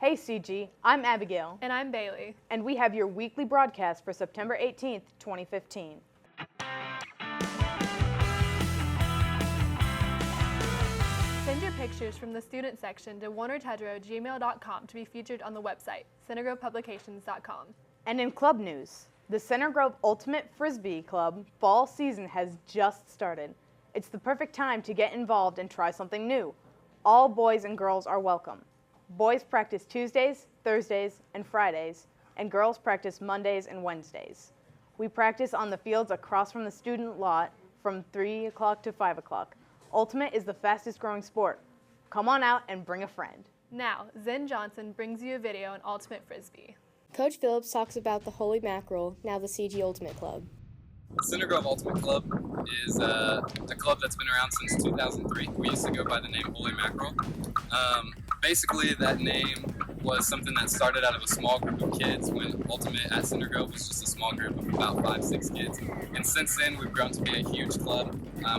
Hey CG, I'm Abigail. And I'm Bailey. And we have your weekly broadcast for September 18th, 2015. Send your pictures from the student section to warnertedrow@gmail.com to be featured on the website, CGTV.com. And in club news, the Center Grove Ultimate Frisbee Club fall season has just started. It's the perfect time to get involved and try something new. All boys and girls are welcome. Boys practice Tuesdays, Thursdays, and Fridays, and girls practice Mondays and Wednesdays. We practice on the fields across from the student lot from 3 o'clock to 5 o'clock. Ultimate is the fastest growing sport. Come on out and bring a friend. Now, Zen Johnson brings you a video on Ultimate Frisbee. Coach Phillips talks about the Holy Mackerel, now the CG Ultimate Club. The Center Grove Ultimate Club is a club that's been around since 2003. We used to go by the name Holy Mackerel. Basically, that name was something that started out of a small group of kids when Ultimate at Center Grove was just a small group of about 5-6 kids. And since then, we've grown to be a huge club.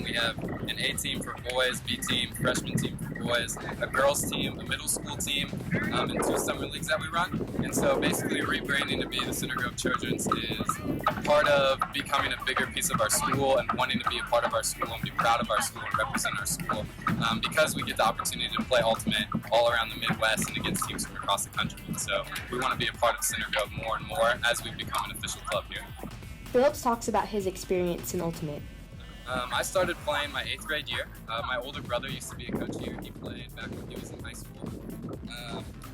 We have an A team for boys, B team, freshman team for boys, a girls team, a middle school team, and 2 summer leagues that we run. And so basically rebranding to be the Center Grove Children's is part of becoming a bigger piece of our school and wanting to be a part of our school and be proud of our school and represent our school because we get the opportunity to play Ultimate all around the Midwest and against teams from across the country. So we want to be a part of Center Grove more and more as we become an official club here. Phillips talks about his experience in Ultimate. I started playing my 8th grade year. My older brother used to be a coach here. He played back when he was in high school.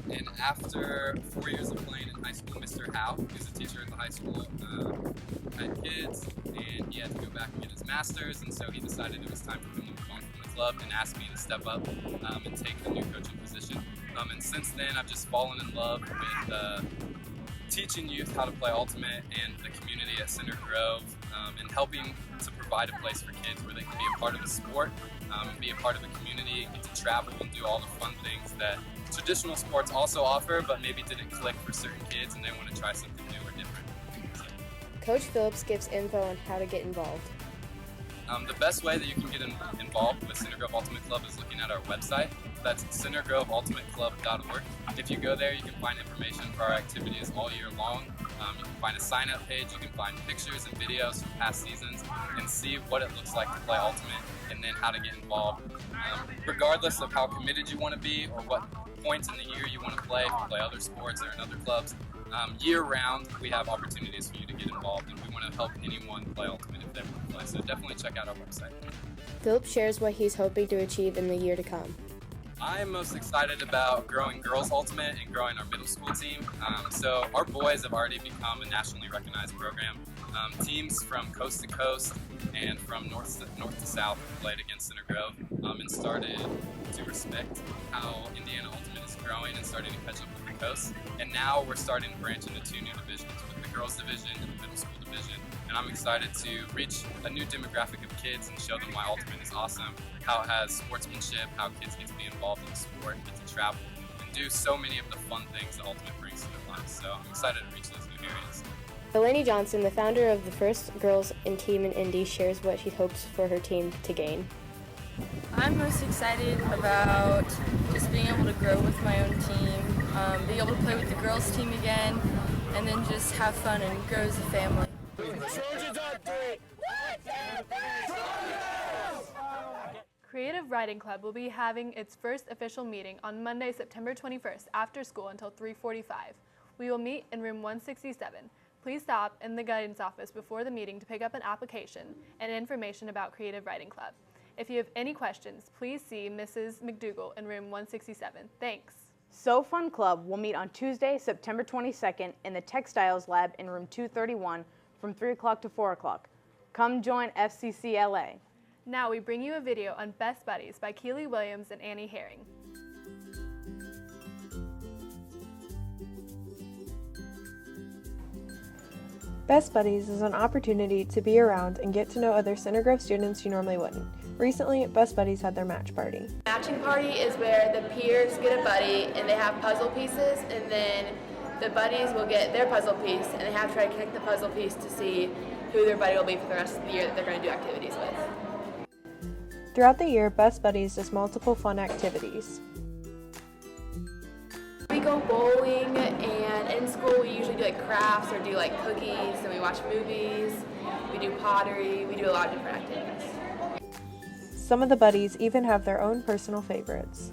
And after 4 years of playing in high school, Mr. Howe, who's a teacher at the high school, had kids, and he had to go back and get his master's, and so he decided it was time for him to move on from the club and asked me to step up and take the new coaching position. And since then, I've just fallen in love with teaching youth how to play Ultimate and the community at Center Grove and helping to provide a place for kids where they can be a part of the sport, be a part of the community, get to travel and do all the fun things that traditional sports also offer, but maybe didn't click for certain kids and they want to try something new or different. Coach Phillips gives info on how to get involved. The best way that you can get involved with Center Grove Ultimate Club is looking at our website. That's centergroveultimateclub.org. If you go there, you can find information for our activities all year long. You can find a sign-up page, you can find pictures and videos from past seasons, and see what it looks like to play Ultimate, and then how to get involved. Regardless of how committed you want to be or what points in the year you want to play, if you play other sports or in other clubs, year-round we have opportunities for you to get involved, and we want to help anyone play Ultimate if they want to play, so definitely check out our website. Phillips shares what he's hoping to achieve in the year to come. I'm most excited about growing girls Ultimate and growing our middle school team. So our boys have already become a nationally recognized program. Teams from coast to coast and from north to south have played against Center Grove and started to respect how Indiana Ultimate is growing and starting to catch up with the coast. And now we're starting to branch into 2 new divisions, with the girls division and the middle school division. And I'm excited to reach a new demographic of kids and show them why Ultimate is awesome, how it has sportsmanship, how kids get to be involved in the sport, get to travel, and do so many of the fun things that Ultimate brings to their lives. So I'm excited to reach those new areas. Delaney Johnson, the founder of the first girls team in Indy, shares what she hopes for her team to gain. I'm most excited about just being able to grow with my own team, being able to play with the girls team again, and then just have fun and grow as a family. Creative Writing Club will be having its first official meeting on Monday, September 21st after school until 3:45. We will meet in room 167. Please stop in the guidance office before the meeting to pick up an application and information about Creative Writing Club. If you have any questions, please see Mrs. McDougall in room 167. Thanks. So Fun Club will meet on Tuesday, September 22nd in the Textiles Lab in room 231 from 3 o'clock to 4 o'clock. Come join FCCLA. Now we bring you a video on Best Buddies by Keely Williams and Annie Herring. Best Buddies is an opportunity to be around and get to know other Center Grove students you normally wouldn't. Recently, Best Buddies had their match party. Matching party is where the peers get a buddy and they have puzzle pieces, and then the buddies will get their puzzle piece and they have to try to connect the puzzle piece to see who their buddy will be for the rest of the year that they're going to do activities with. Throughout the year, Best Buddies does multiple fun activities. We go bowling, and in school we usually do like crafts or do like cookies, and we watch movies, we do pottery, we do a lot of different activities. Some of the buddies even have their own personal favorites.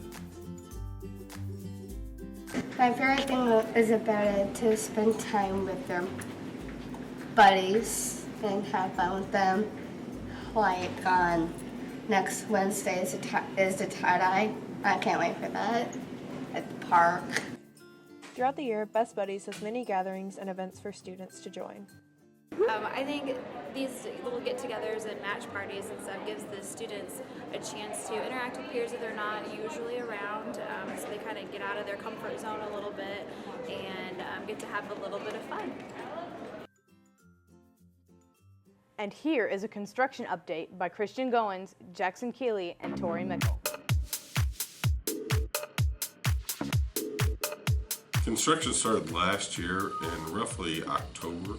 My favorite thing is about it to spend time with their buddies and have fun with them. Like on next Wednesday is the tie-dye. I can't wait for that at the park. Throughout the year, Best Buddies has many gatherings and events for students to join. I think these little get-togethers and match parties and stuff gives the students a chance to interact with peers that they're not usually around, so they kind of get out of their comfort zone a little bit and get to have a little bit of fun. And here is a construction update by Christian Goins, Jackson Keeley, and Tori Mickle. Construction started last year in roughly October,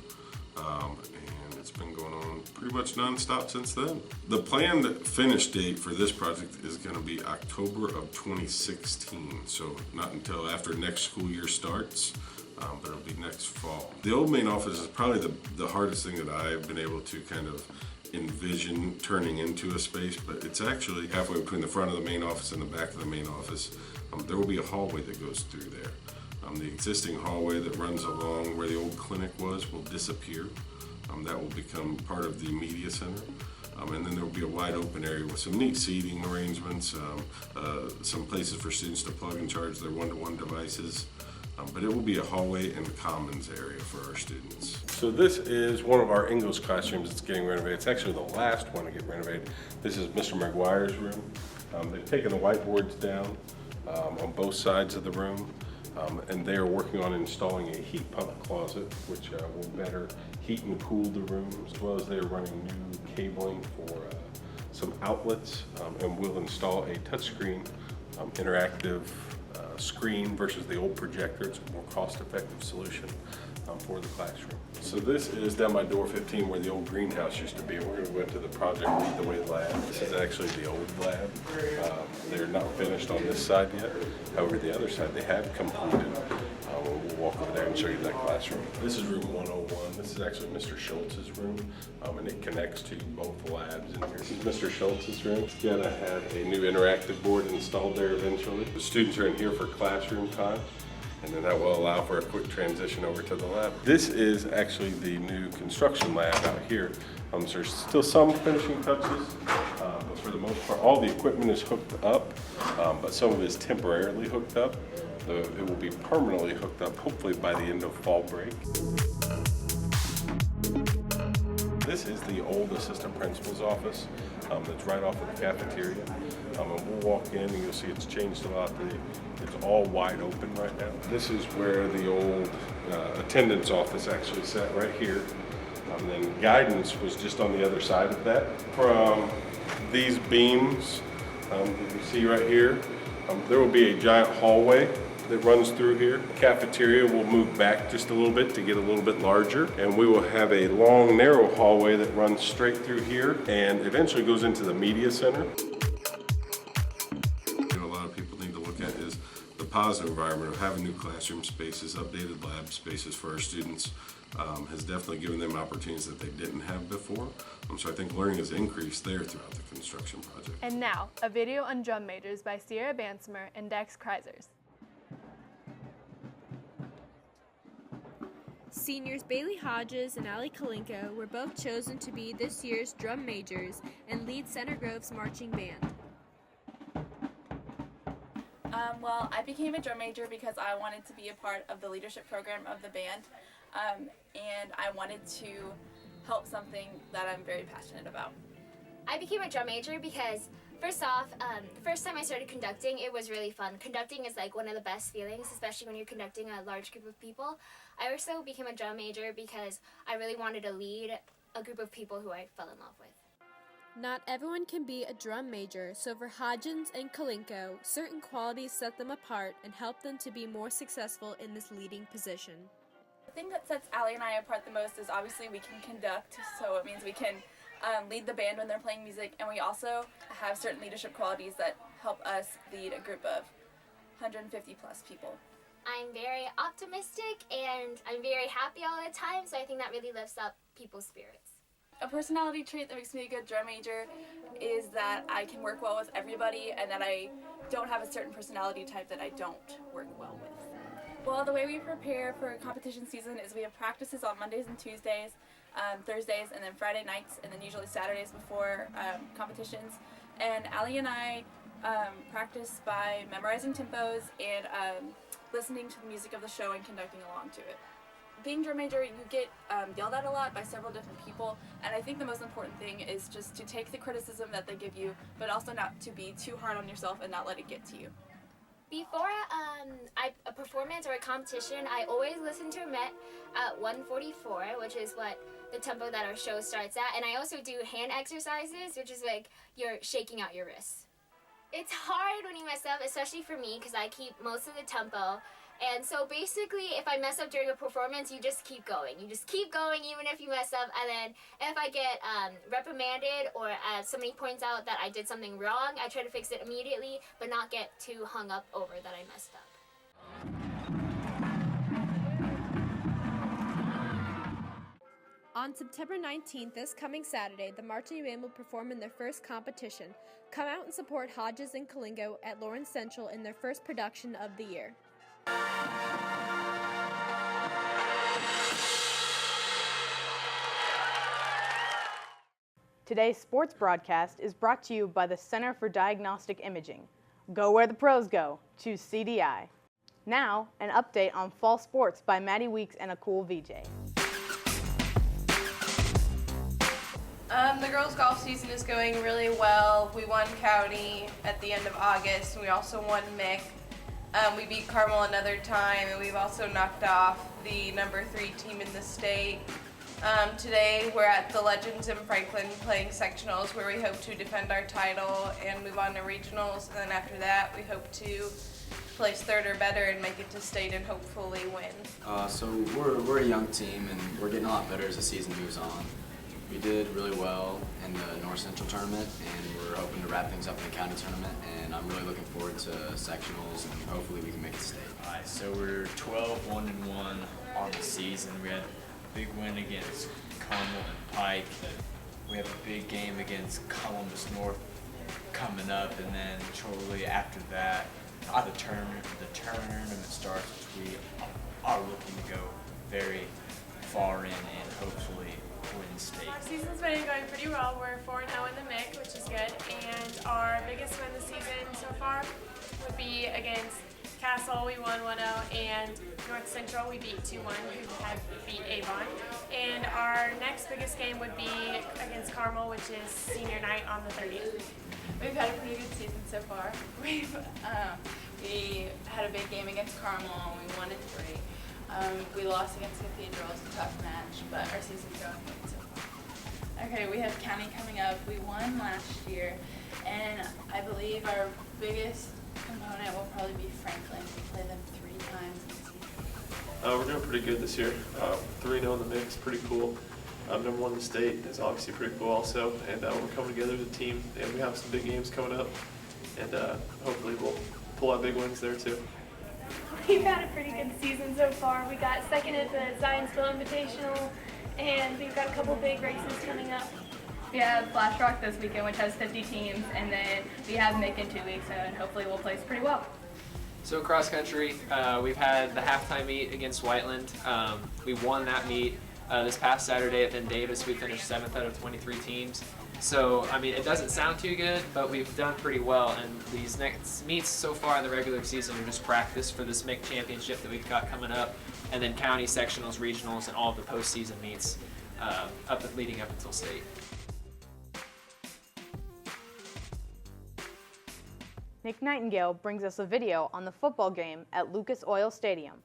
and it's been going on pretty much nonstop since then. The planned finish date for this project is going to be October of 2016, so not until after next school year starts, but it'll be next fall. The old main office is probably the hardest thing that I've been able to kind of envision turning into a space, but it's actually halfway between the front of the main office and the back of the main office. There will be a hallway that goes through there. The existing hallway that runs along where the old clinic was will disappear. That will become part of the media center. And then there will be a wide open area with some neat seating arrangements, some places for students to plug and charge their one-to-one devices. But it will be a hallway and commons area for our students. So this is one of our English classrooms that's getting renovated. It's actually the last one to get renovated. This is Mr. McGuire's room. They've taken the whiteboards down on both sides of the room. And they are working on installing a heat pump closet, which will better heat and cool the room, as well as they are running new cabling for some outlets, and will install a touchscreen interactive screen versus the old projector. It's a more cost-effective solution for the classroom. So this is down by door 15 where the old greenhouse used to be. We're going to go into the Project Lead the Way lab. This is actually the old lab. They're not finished on this side yet. However, the other side they have completed. We'll walk over there and show you that classroom. This is room 101. This is actually Mr. Schultz's room, and it connects to both labs in here. This is Mr. Schultz's room. He's going to have a new interactive board installed there eventually. The students are in here for classroom time, and then that will allow for a quick transition over to the lab. This is actually the new construction lab out here. So there's still some finishing touches, but for the most part, all the equipment is hooked up, but some of it is temporarily hooked up. It will be permanently hooked up, hopefully by the end of fall break. This is the old assistant principal's office that's right off of the cafeteria. And we'll walk in and you'll see it's changed a lot. It's all wide open right now. This is where the old attendance office actually sat, right here. And then guidance was just on the other side of that. From these beams you see right here, there will be a giant hallway that runs through here. The cafeteria will move back just a little bit to get a little bit larger, and we will have a long, narrow hallway that runs straight through here and eventually goes into the media center. A lot of people need to look at is the positive environment of having new classroom spaces, updated lab spaces for our students. Has definitely given them opportunities that they didn't have before. So I think learning has increased there throughout the construction project. And now, a video on drum majors by Sierra Bansimer and Dex Kreisers. Seniors Bailey Hodges and Allie Kalinko were both chosen to be this year's drum majors and lead Center Grove's marching band. Well, I became a drum major because I wanted to be a part of the leadership program of the band, and I wanted to help something that I'm very passionate about. I became a drum major because, first off, the first time I started conducting, it was really fun. Conducting is like one of the best feelings, especially when you're conducting a large group of people. I also became a drum major because I really wanted to lead a group of people who I fell in love with. Not everyone can be a drum major, so for Hodgins and Kalinko, certain qualities set them apart and help them to be more successful in this leading position. The thing that sets Allie and I apart the most is obviously we can conduct, so it means we can lead the band when they're playing music, and we also have certain leadership qualities that help us lead a group of 150 plus people. I'm very optimistic and I'm very happy all the time, so I think that really lifts up people's spirits. A personality trait that makes me a good drum major is that I can work well with everybody and that I don't have a certain personality type that I don't work well with. Well, the way we prepare for competition season is we have practices on Mondays and Tuesdays, Thursdays, and then Friday nights, and then usually Saturdays before competitions. And Allie and I practice by memorizing tempos and listening to the music of the show and conducting along to it. Being drum major, you get yelled at a lot by several different people, and I think the most important thing is just to take the criticism that they give you, but also not to be too hard on yourself and not let it get to you. Before a performance or a competition, I always listen to a Met at 1:44, which is what the tempo that our show starts at, and I also do hand exercises, which is like you're shaking out your wrists. It's hard when you mess up, especially for me, because I keep most of the tempo. And so basically, if I mess up during a performance, you just keep going. You just keep going even if you mess up. And then if I get reprimanded or somebody points out that I did something wrong, I try to fix it immediately, but not get too hung up over that I messed up. On September 19th, this coming Saturday, the marching band will perform in their first competition. Come out and support Hodges and Kalingo at Lawrence Central in their first production of the year. Today's sports broadcast is brought to you by the Center for Diagnostic Imaging. Go where the pros go. Choose CDI. Now, an update on fall sports by Maddie Weeks and a cool VJ. The girls' golf season is going really well. We won county at the end of August, and we also won MIC. We beat Carmel another time, and we've also knocked off the number 3 team in the state. Today we're at the Legends in Franklin playing sectionals, where we hope to defend our title and move on to regionals, and then after that we hope to place 3rd or better and make it to state and hopefully win. So we're a young team, and we're getting a lot better as the season moves on. We did really well in the North Central tournament, and we're hoping to wrap things up in the county tournament, and I'm really looking forward to sectionals, and hopefully we can make it to state. Alright, so we're 12-1-1 on the season. We had a big win against Carmel and Pike. We have a big game against Columbus North coming up, and then shortly after that, the tournament starts, which we are looking to go very far in and hopefully win state. Our season's been going pretty well. We're 4-0 in the MIC, which is good, and our biggest win this season so far would be against Castle. We won 1-0, and North Central we beat 2-1, who had beat Avon. And our next biggest game would be against Carmel, which is senior night on the 30th. We've had a pretty good season so far. We had a big game against Carmel, and we won in 3. We lost against Cathedral, it's a tough match, but our season's going good so far. Okay, we have county coming up. We won last year, and I believe our biggest component will probably be Franklin. We play them 3 times in the season. We're doing pretty good this year. 3-0 in the mix, pretty cool. Number 1 in the state is obviously pretty cool also, and we're coming together as a team, and we have some big games coming up, and hopefully we'll pull out big wins there too. We've had a pretty good season so far. We got 2nd at the Zionsville Invitational, and we've got a couple big races coming up. We have Flash Rock this weekend, which has 50 teams, and then we have MIC in 2 weeks, and hopefully we'll place pretty well. So cross country, we've had the halftime meet against Whiteland. We won that meet this past Saturday at Ben Davis. We finished 7th out of 23 teams. So, I mean, it doesn't sound too good, but we've done pretty well, and these next meets so far in the regular season are just practice for this MIC championship that we've got coming up, and then county sectionals, regionals, and all of the postseason meets leading up until state. Nick Nightingale brings us a video on the football game at Lucas Oil Stadium.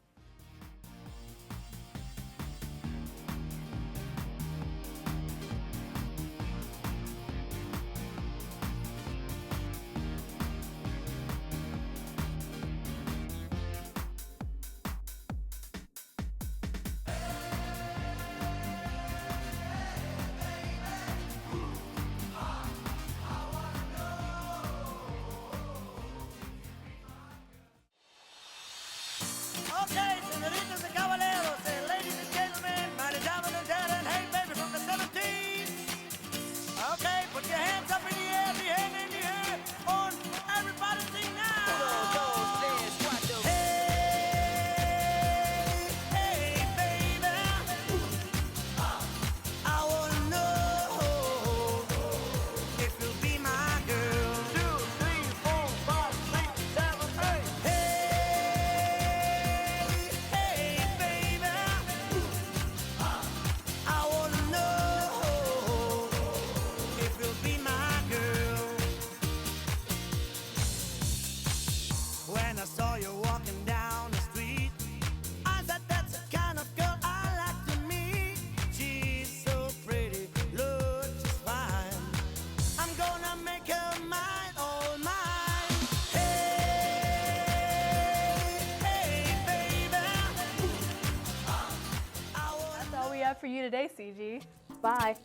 have for you today, CG. Bye.